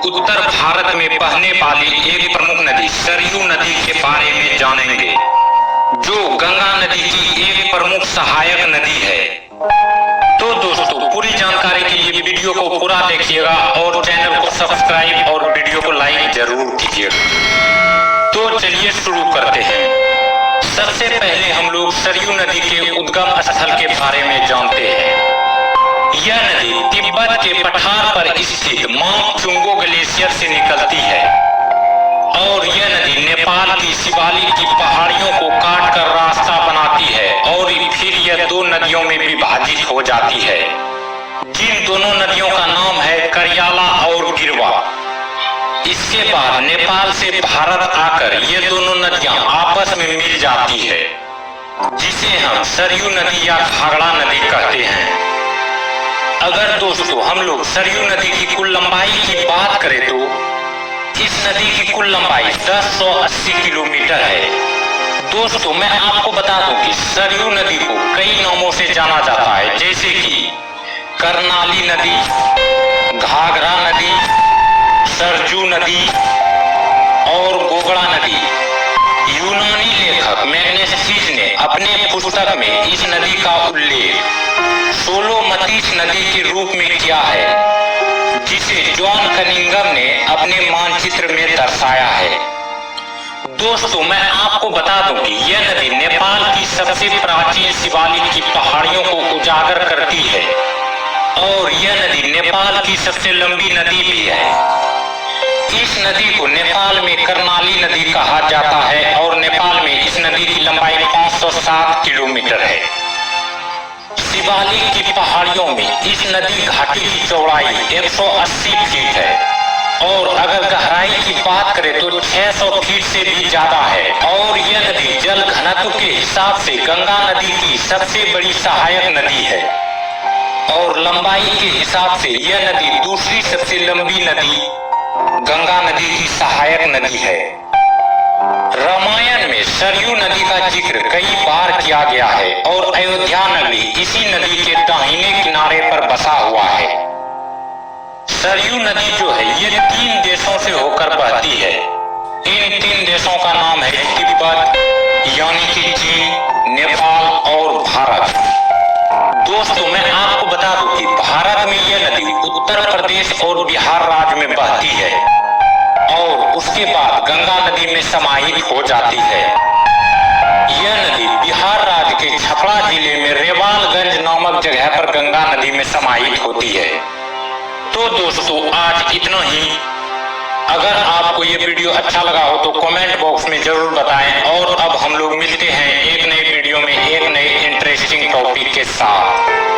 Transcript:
उत्तर भारत में बहने वाली एक प्रमुख नदी सरयू नदी के बारे में जानेंगे, जो गंगा नदी की एक प्रमुख सहायक नदी है। तो दोस्तों, पूरी जानकारी के लिए वीडियो को पूरा देखिएगा और चैनल को सब्सक्राइब और वीडियो को लाइक जरूर कीजिएगा। तो चलिए शुरू करते हैं। सबसे पहले हम लोग सरयू नदी के उद्गम स्थल के बारे में जानते हैं। यह नदी तिब्बत के पठार पर स्थित माउंट चुंगो ग्लेशियर से निकलती है और यह नदी नेपाल की शिवालिक की पहाड़ियों को काटकर रास्ता बनाती है और फिर यह दो नदियों में विभाजित हो जाती है, जिन दोनों नदियों का नाम है करियाला और गिरवा। इसके बाद नेपाल से भारत आकर ये दोनों नदियां आपस में मिल जाती है, जिसे हम सरयू नदी या घाघरा नदी कहते हैं। अगर दोस्तों हम लोग सरयू नदी की कुल लंबाई की बात करें तो इस नदी की कुल लंबाई 1080 किलोमीटर है। दोस्तों, मैं आपको बता दूं कि सरयू नदी को कई नामों से जाना जाता है, जैसे कि कर्णाली नदी, घाघरा नदी, सरजू नदी और गोगड़ा नदी। यूनानी लेखक मैग्नेस्टीज ने अपने पुस्तक में इस नदी का उल्लेख सोलोमतीस नदी के रूप में किया है, जिसे जॉन कनिंघम ने अपने मानचित्र में दर्शाया है। दोस्तों, मैं आपको बता दूं कि यह नदी नेपाल की सबसे प्राचीन शिवालिक की पहाड़ियों को उजागर करती है और यह नदी नेपाल की सबसे लंबी नदी भी है। इस नदी को नेपाल में कर्णाली नदी कहा जाता है और नेपाल में इस नदी की लंबाई 507 किलोमीटर है। शिवालिक की पहाड़ियों में इस नदी घाटी की चौड़ाई 180 फीट है और अगर गहराई की बात करें तो 600 फीट से भी ज्यादा है और यह नदी जल घनत्व के हिसाब से गंगा नदी की सबसे बड़ी सहायक नदी है और लंबाई के हिसाब से यह नदी दूसरी सबसे लंबी नदी गंगा नदी की सहायक नदी है। रामायण में सरयू नदी का जिक्र कई बार किया गया है और अयोध्या नगरी इसी नदी के दाहिने किनारे पर बसा हुआ है। सरयू नदी जो है ये 3 देशों से होकर बहती है। इन 3 देशों का नाम है तिब्बत, यानी कि चीन, नेपाल और भारत। दोस्तों, मैं आपको बता दूं कि भारत में यह नदी उत्तर प्रदेश और बिहार राज्य में बहती है और उसके बाद गंगा नदी में समाहित हो जाती है। यह नदी बिहार राज्य के छपरा जिले में रेवालगंज नामक जगह पर गंगा नदी में समाहित होती है। तो दोस्तों, आज इतना ही। अगर आपको ये वीडियो अच्छा लगा हो तो कमेंट बॉक्स में जरूर बताएं और अब हम लोग मिलते हैं एक नए वीडियो में एक नए इंटरेस्टिंग टॉपिक के साथ।